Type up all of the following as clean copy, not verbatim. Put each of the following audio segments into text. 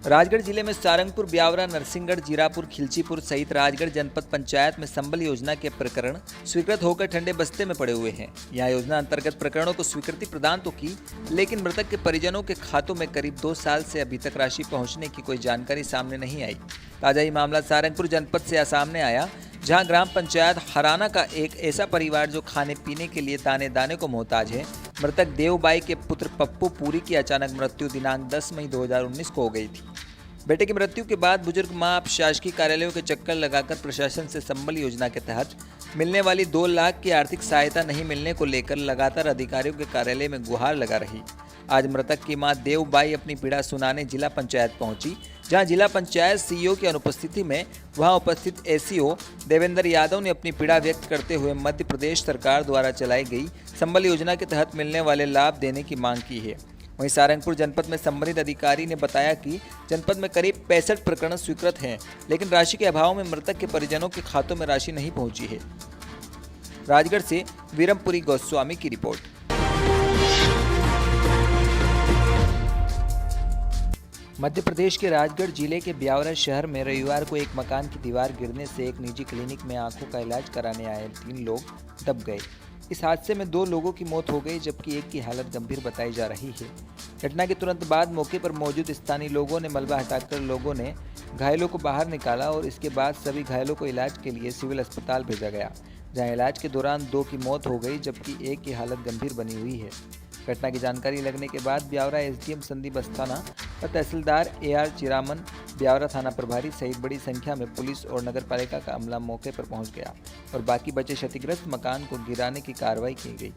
राजगढ़ जिले में सारंगपुर, ब्यावरा, नरसिंहगढ़, जीरापुर, खिलचीपुर सहित राजगढ़ जनपद पंचायत में संबल योजना के प्रकरण स्वीकृत होकर ठंडे बस्ते में पड़े हुए हैं। यह योजना अंतर्गत प्रकरणों को स्वीकृति प्रदान तो की, लेकिन मृतक के परिजनों के खातों में करीब 2 साल से अभी तक राशि पहुंचने की कोई जानकारी सामने नहीं आई। ताजा ही मामला सारंगपुर जनपद से सामने आया, जहां ग्राम पंचायत हराना का एक ऐसा परिवार जो खाने पीने के लिए दाने दाने को मोहताज है, मृतक देवबाई के पुत्र पप्पू पुरी की अचानक मृत्यु दिनांक 10 मई 2019 को हो गई थी। बेटे की मृत्यु के बाद बुजुर्ग मां अब शासकीय कार्यालयों के चक्कर लगाकर प्रशासन से संबल योजना के तहत मिलने वाली 2 लाख की आर्थिक सहायता नहीं मिलने को लेकर लगातार अधिकारियों के कार्यालय में गुहार लगा रही। आज मृतक की मां देवबाई अपनी पीड़ा सुनाने जिला पंचायत पहुंची, जहां जिला पंचायत सीईओ की अनुपस्थिति में वहां उपस्थित एसीओ देवेंद्र यादव ने अपनी पीड़ा व्यक्त करते हुए मध्य प्रदेश सरकार द्वारा चलाई गई संबल योजना के तहत मिलने वाले लाभ देने की मांग की है। वहीं सारंगपुर जनपद में संबंधित अधिकारी ने बताया कि जनपद में करीब 65 प्रकरण स्वीकृत हैं, लेकिन राशि के अभाव में मृतक के परिजनों के खातों में राशि नहीं पहुंची है। राजगढ़ से वीरमपुरी गोस्वामी की रिपोर्ट। मध्य प्रदेश के राजगढ़ जिले के ब्यावरा शहर में रविवार को एक मकान की दीवार गिरने से एक निजी क्लिनिक में आंखों का इलाज कराने आए 3 लोग दब गए। इस हादसे में 2 लोगों की मौत हो गई, जबकि एक की हालत गंभीर बताई जा रही है। घटना के तुरंत बाद मौके पर मौजूद स्थानीय लोगों ने मलबा हटाकर लोगों ने घायलों को बाहर निकाला और इसके बाद सभी घायलों को इलाज के लिए सिविल अस्पताल भेजा गया, जहां इलाज के दौरान 2 की मौत हो गई, जबकि एक की हालत गंभीर बनी हुई है। घटना की जानकारी लगने के बाद ब्यावरा एसडीएम संदीप अस्थाना और तहसीलदार एआर चिरामन, ब्यावरा थाना प्रभारी सहित बड़ी संख्या में पुलिस और नगरपालिका का अमला मौके पर पहुंच गया और बाकी बचे क्षतिग्रस्त मकान को गिराने की कार्रवाई की गई।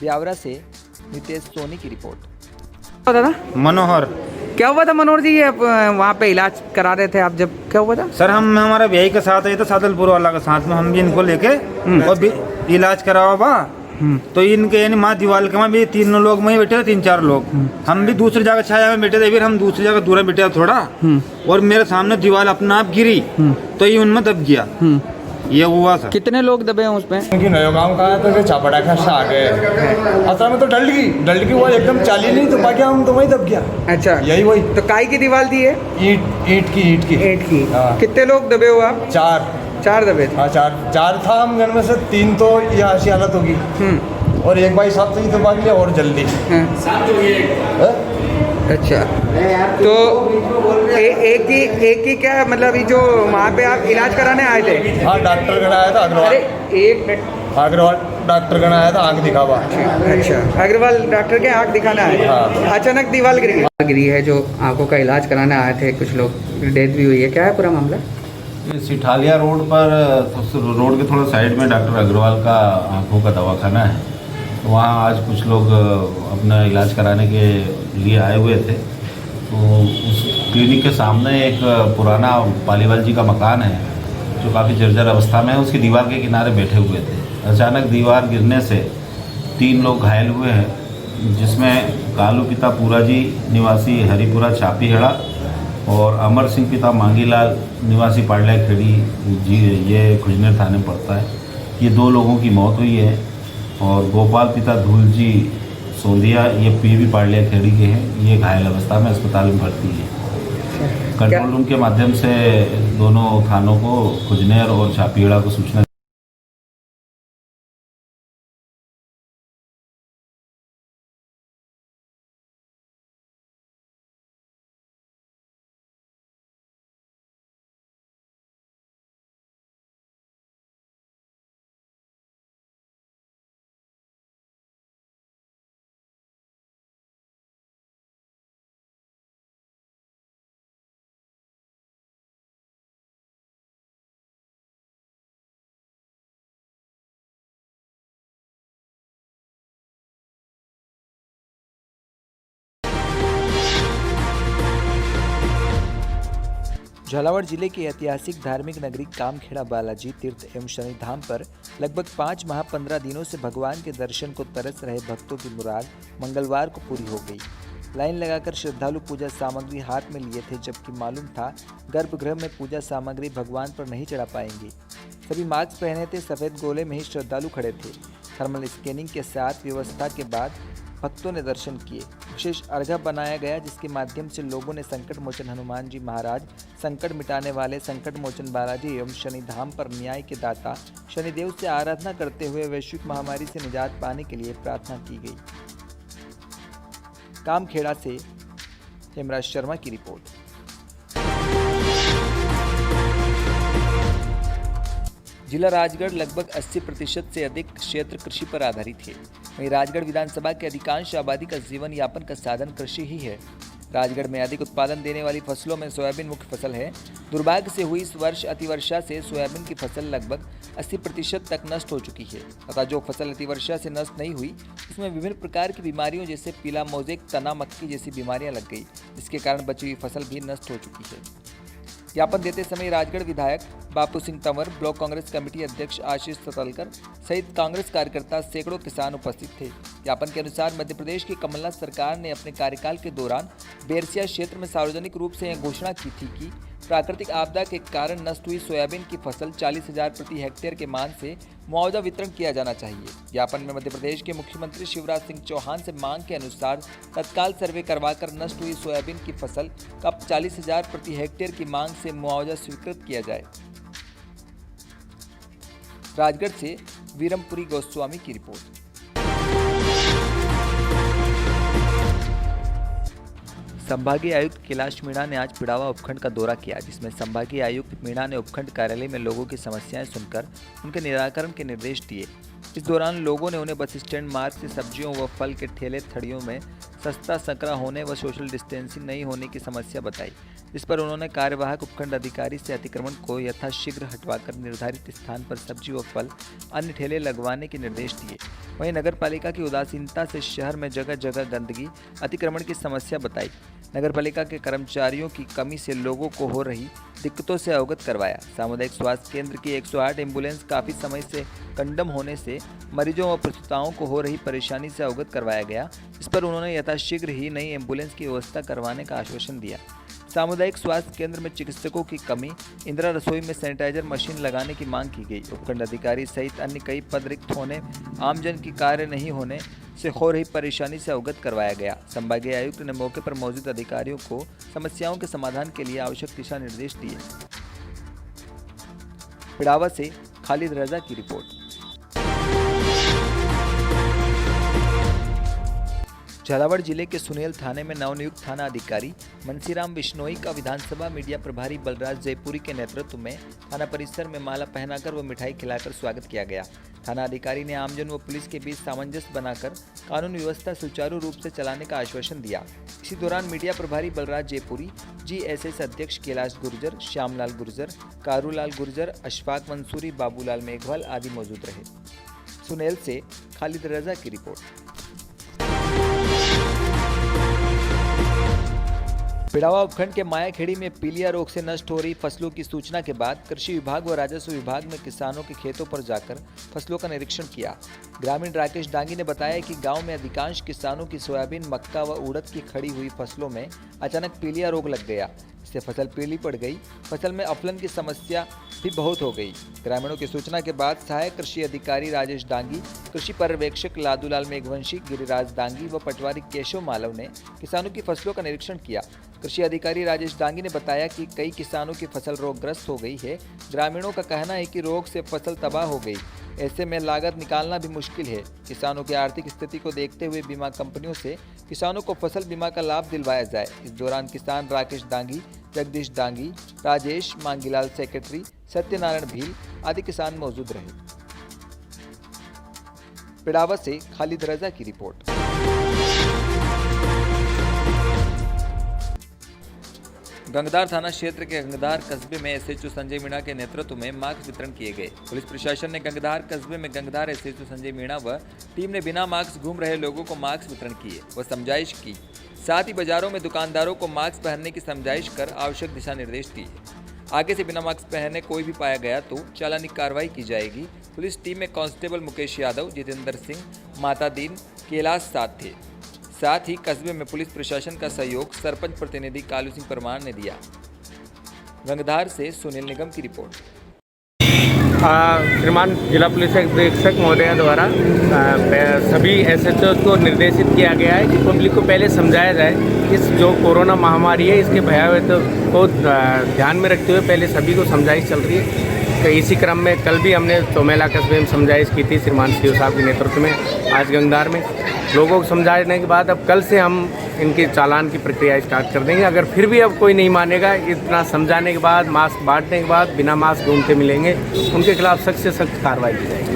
ब्यावरा से नितेश सोनी की रिपोर्ट। दादा मनोहर, क्या हुआ था मनोहर जी? ये वहाँ पे इलाज करा रहे थे आप, जब क्या हुआ था? सर हम हमारा भाई के साथ आए थे, सादलपुर वाला के साथ में, हम भी इनको लेके और भी इलाज करावा बा। तो इनके यानी माँ दीवार के में भी 3 लोग में बैठे थे, 3-4 लोग। हम भी दूसरी जगह छाया में बैठे थे, फिर हम दूसरी जगह दूर बैठे थे थोड़ा, और मेरे सामने दीवार अपना आप गिरी तो ये उनमें दब गया। ये हुआ सर। कितने लोग दबे हैं उसमें? नया गाँव का है तो चापड़ा का आ गए, असल में तो डल्ड की वो एकदम चाली नहीं तो बाकी हम तो वही दब गया। अच्छा, यही वही तो काई की दीवार दी है? ईट की। हाँ। कितने लोग दबे हो आप? 4 दबे थे। हाँ, 4 था। हम घर में से 3 तो ये ऐसी हालत होगी और एक भाई साहब तो ही दबा लिया और जल्दी। अच्छा, तो एक ही क्या मतलब ये जो वहाँ पे आप इलाज कराने आए थे? हाँ, डॉक्टर गण आया था अग्रवाल। अरे एक मिनट, अग्रवाल डॉक्टर गण आया था, आँख दिखावा। अच्छा, अग्रवाल डॉक्टर के आँख दिखाना है। हाँ। अचानक दीवार गिरी है, जो आंखों का इलाज कराने आए थे, कुछ लोग डेथ भी हुई है, क्या है पूरा मामला? सिठालिया रोड पर, रोड के थोड़ा साइड में डॉक्टर अग्रवाल का आंखों का दवाखाना है। तो वहाँ आज कुछ लोग अपना इलाज कराने के लिए आए हुए थे। तो उस क्लिनिक के सामने एक पुराना पालीवाल जी का मकान है जो काफ़ी जर्जर अवस्था में है, उसकी दीवार के किनारे बैठे हुए थे। अचानक दीवार गिरने से 3 लोग घायल हुए हैं, जिसमें कालू पिता पूरा जी निवासी हरिपुरा छापीहड़ा और अमर सिंह पिता मांगीलाल निवासी पाड़लिया खेड़ी जी, ये खुजनेर थाने में पड़ता है। ये 2 लोगों की मौत हुई है और गोपाल पिता धूल जी सोंदिया, ये पीवी पाड़लिया खेड़ी के हैं, ये घायल अवस्था में अस्पताल में भर्ती है। कंट्रोल रूम के माध्यम से दोनों थानों को, खुजनेर और छापीहड़ा को सूचना झालावाड़ जिले के ऐतिहासिक धार्मिक नगरी कामखेड़ा बालाजी तीर्थ एवं शनि धाम पर लगभग 5 माह 15 दिनों से भगवान के दर्शन को तरस रहे भक्तों की मुराद मंगलवार को पूरी हो गई। लाइन लगाकर श्रद्धालु पूजा सामग्री हाथ में लिए थे, जबकि मालूम था गर्भगृह में पूजा सामग्री भगवान पर नहीं चढ़ा पाएंगी। सभी मास्क पहने थे, सफ़ेद गोले में ही श्रद्धालु खड़े थे। थर्मल स्कैनिंग के साथ व्यवस्था के बाद भक्तों ने दर्शन किए। विशेष अर्घा बनाया गया, जिसके माध्यम से लोगों ने संकट मोचन हनुमान जी महाराज, संकट मिटाने वाले संकट मोचन बालाजी एवं शनिधाम पर न्याय के दाता शनिदेव से आराधना करते हुए वैश्विक महामारी से निजात पाने के लिए प्रार्थना की गई। कामखेड़ा से हेमराज शर्मा की रिपोर्ट। जिला राजगढ़ लगभग 80% से अधिक क्षेत्र कृषि पर आधारित है। वहीं राजगढ़ विधानसभा के अधिकांश आबादी का जीवन यापन का साधन कृषि ही है। राजगढ़ में अधिक उत्पादन देने वाली फसलों में सोयाबीन मुख्य फसल है। दुर्भाग्य से हुई इस वर्ष अतिवर्षा से सोयाबीन की फसल लगभग 80% तक नष्ट हो चुकी है तथा जो फसल अतिवर्षा से नष्ट नहीं हुई उसमें विभिन्न प्रकार की बीमारियों जैसे पीला मोज़ेक, तना मक्खी जैसी बीमारियां लग गई, जिसके कारण बची हुई फसल भी नष्ट हो चुकी है। ज्ञापन देते समय राजगढ़ विधायक बापू सिंह तंवर, ब्लॉक कांग्रेस कमेटी अध्यक्ष आशीष सतलकर सहित कांग्रेस कार्यकर्ता सैकड़ों किसान उपस्थित थे। ज्ञापन के अनुसार मध्य प्रदेश की कमलनाथ सरकार ने अपने कार्यकाल के दौरान बेरसिया क्षेत्र में सार्वजनिक रूप से यह घोषणा की थी कि प्राकृतिक आपदा के कारण नष्ट हुई सोयाबीन की फसल 40,000 प्रति हेक्टेयर के मान से मुआवजा वितरण किया जाना चाहिए। ज्ञापन में मध्य प्रदेश के मुख्यमंत्री शिवराज सिंह चौहान से मांग के अनुसार तत्काल सर्वे करवाकर नष्ट हुई सोयाबीन की फसल का 40,000 प्रति हेक्टेयर की मांग से मुआवजा स्वीकृत किया जाए। राजगढ़ से वीरमपुरी गोस्वामी की रिपोर्ट। संभागीय आयुक्त कैलाश मीणा ने आज पिड़ावा उपखंड का दौरा किया, जिसमें संभागीय आयुक्त मीणा ने उपखंड कार्यालय में लोगों की समस्याएं सुनकर उनके निराकरण के निर्देश दिए। इस दौरान लोगों ने उन्हें बस स्टैंड मार्ग से सब्जियों व फल के ठेले थड़ियों में सस्ता संकरा होने व सोशल डिस्टेंसिंग नहीं होने की समस्या बताई, जिस पर उन्होंने कार्यवाहक उपखंड अधिकारी से अतिक्रमण को यथाशीघ्र हटवाकर निर्धारित स्थान पर सब्जी व फल अन्य ठेले लगवाने के निर्देश दिए। वहीं नगर पालिका की उदासीनता से शहर में जगह जगह गंदगी, अतिक्रमण की समस्या बताई। नगर पालिका के कर्मचारियों की कमी से लोगों को हो रही दिक्कतों से अवगत करवाया। सामुदायिक स्वास्थ्य केंद्र की 108 एम्बुलेंस काफ़ी समय से कंडम होने से मरीजों व प्रसूताओं को हो रही परेशानी से अवगत करवाया गया, इस पर उन्होंने यथाशीघ्र ही नई एम्बुलेंस की व्यवस्था करवाने का आश्वासन दिया। सामुदायिक स्वास्थ्य केंद्र में चिकित्सकों की कमी, इंदिरा रसोई में सैनिटाइजर मशीन लगाने की मांग की गई। उपखंड अधिकारी सहित अन्य कई पद रिक्त होने, आमजन की कार्य नहीं होने से हो रही परेशानी से अवगत करवाया गया। संभागीय आयुक्त ने मौके पर मौजूद अधिकारियों को समस्याओं के समाधान के लिए आवश्यक दिशा निर्देश दिए। पिड़ावा से खालिद रजा की रिपोर्ट। झालावाड़ जिले के सुनेल थाने में नवनियुक्त थाना अधिकारी मनसीराम बिश्नोई का विधानसभा मीडिया प्रभारी बलराज जयपुरी के नेतृत्व में थाना परिसर में माला पहनाकर व मिठाई खिलाकर स्वागत किया गया। थाना अधिकारी ने आमजन व पुलिस के बीच सामंजस्य बनाकर कानून व्यवस्था सुचारू रूप से चलाने का आश्वासन दिया। इसी दौरान मीडिया प्रभारी बलराज जयपुरी, GSS अध्यक्ष कैलाश गुर्जर, श्यामलाल गुर्जर, कारूलाल गुर्जर, अशफाक मंसूरी, बाबूलाल मेघवाल आदि मौजूद रहे। सुनेल से खालिद रजा की रिपोर्ट। पिड़ावा उपखंड के मायाखेड़ी में पीलिया रोग से नष्ट हो रही फसलों की सूचना के बाद कृषि विभाग व राजस्व विभाग ने किसानों के खेतों पर जाकर फसलों का निरीक्षण किया। ग्रामीण राकेश डांगी ने बताया कि गांव में अधिकांश किसानों की सोयाबीन, मक्का व उड़द की खड़ी हुई फसलों में अचानक पीलिया रोग लग गया, इससे फसल पीली पड़ गई। फसल में अफलन की समस्या भी बहुत हो गई। ग्रामीणों की सूचना के बाद सहायक कृषि अधिकारी राजेश डांगी, कृषि पर्यवेक्षक लादूलाल मेघवंशी, गिरिराज डांगी व पटवारी केशव मालव ने किसानों की फसलों का निरीक्षण किया। कृषि अधिकारी राजेश डांगी ने बताया कि कई किसानों की फसल रोगग्रस्त हो गई है। ग्रामीणों का कहना है कि रोग से फसल तबाह हो गई, ऐसे में लागत निकालना भी मुश्किल है। किसानों की आर्थिक स्थिति को देखते हुए बीमा कंपनियों से किसानों को फसल बीमा का लाभ दिलवाया जाए। इस दौरान किसान राकेश डांगी, जगदीश डांगी, राजेश मांगीलाल सेक्रेटरी, सत्यनारायण भील आदि किसान मौजूद रहे। पिड़ावा से खालिद रजा की रिपोर्ट। गंगदार थाना क्षेत्र के गंगदार कस्बे में SHO संजय मीणा के नेतृत्व में मास्क वितरण किए गए। पुलिस प्रशासन ने गंगदार कस्बे में गंगदार SHO संजय मीणा व टीम ने बिना मास्क घूम रहे लोगों को मास्क वितरण किए व समझाइश की। साथ ही बाजारों में दुकानदारों को मास्क पहनने की समझाइश कर आवश्यक दिशा निर्देश दिए। आगे से बिना मास्क पहने कोई भी पाया गया तो चालानी कार्रवाई की जाएगी। पुलिस टीम में कांस्टेबल मुकेश यादव, जितेंद्र सिंह, माता दीन, कैलाश साथ थे। साथ ही कस्बे में पुलिस प्रशासन का सहयोग सरपंच प्रतिनिधि कालू सिंह परमार ने दिया। गंगधार से सुनील निगम की रिपोर्ट। श्रीमान जिला पुलिस अधीक्षक महोदय द्वारा सभी एसएचओ को निर्देशित किया गया है कि पब्लिक को पहले समझाया जाए इस जो कोरोना महामारी है इसके भयावह को ध्यान में रखते हुए पहले सभी को समझाइश चल रही है। तो इसी क्रम में कल भी हमने चौमेला कस्बे में समझाइश की थी श्रीमान सीओ साहब के नेतृत्व में। आज गंगदार में लोगों को समझाने के बाद अब कल से हम इनके चालान की प्रक्रिया स्टार्ट कर देंगे। अगर फिर भी अब कोई नहीं मानेगा, इतना समझाने के बाद मास्क बांटने के बाद बिना मास्क घूमते मिलेंगे, उनके खिलाफ सख्त से सख्त कार्रवाई की जाएगी।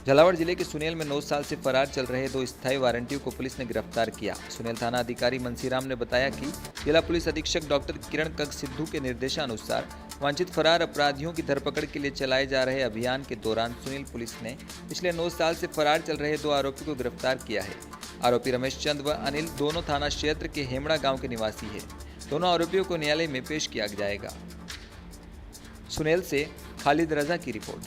झालावाड़ जिले के सुनेल में 9 साल से फरार चल रहे 2 स्थायी वारंटियों को पुलिस ने गिरफ्तार किया। सुनेल थाना अधिकारी मंसीराम ने बताया कि जिला पुलिस अधीक्षक डॉक्टर किरण कग सिद्धू के निर्देशानुसार वांछित फरार अपराधियों की धरपकड़ के लिए चलाए जा रहे अभियान के दौरान सुनेल पुलिस ने पिछले 9 साल से फरार चल रहे 2 आरोपियों को गिरफ्तार किया है। आरोपी रमेश चंद व अनिल दोनों थाना क्षेत्र के हेमड़ा गाँव के निवासी है। दोनों आरोपियों को न्यायालय में पेश किया जाएगा। सुनेल से खालिद रजा की रिपोर्ट।